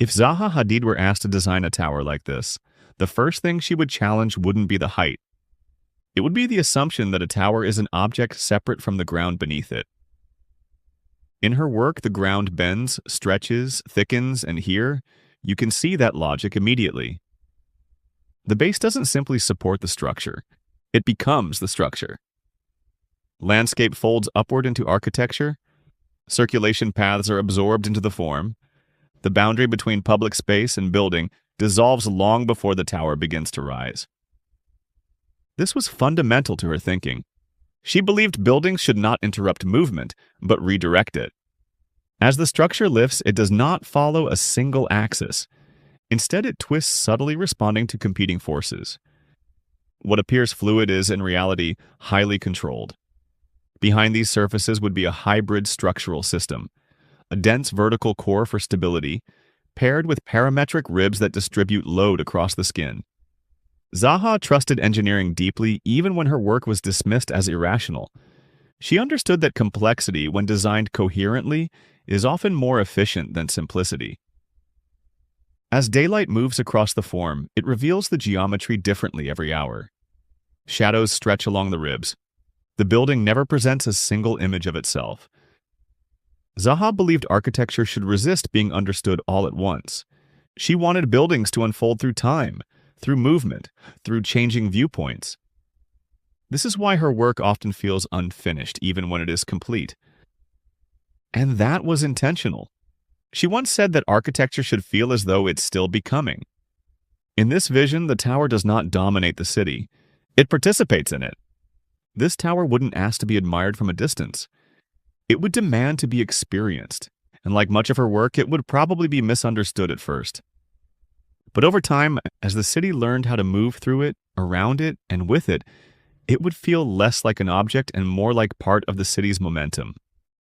If Zaha Hadid were asked to design a tower like this, the first thing she would challenge wouldn't be the height. It would be the assumption that a tower is an object separate from the ground beneath it. In her work, the ground bends, stretches, thickens, and here, you can see that logic immediately. The base doesn't simply support the structure, it becomes the structure. Landscape folds upward into architecture, circulation paths are absorbed into the form, the boundary between public space and building dissolves long before the tower begins to rise. This was fundamental to her thinking. She believed buildings should not interrupt movement, but redirect it. As the structure lifts, it does not follow a single axis. Instead, it twists subtly, responding to competing forces. What appears fluid is, in reality, highly controlled. Behind these surfaces would be a hybrid structural system, a dense vertical core for stability, paired with parametric ribs that distribute load across the skin. Zaha trusted engineering deeply even when her work was dismissed as irrational. She understood that complexity, when designed coherently, is often more efficient than simplicity. As daylight moves across the form, it reveals the geometry differently every hour. Shadows stretch along the ribs. The building never presents a single image of itself. Zaha believed architecture should resist being understood all at once. She wanted buildings to unfold through time, through movement, through changing viewpoints. This is why her work often feels unfinished, even when it is complete. And that was intentional. She once said that architecture should feel as though it's still becoming. In this vision, the tower does not dominate the city. It participates in it. This tower wouldn't ask to be admired from a distance. It would demand to be experienced, and like much of her work, it would probably be misunderstood at first. But over time, as the city learned how to move through it, around it, and with it, it would feel less like an object and more like part of the city's momentum.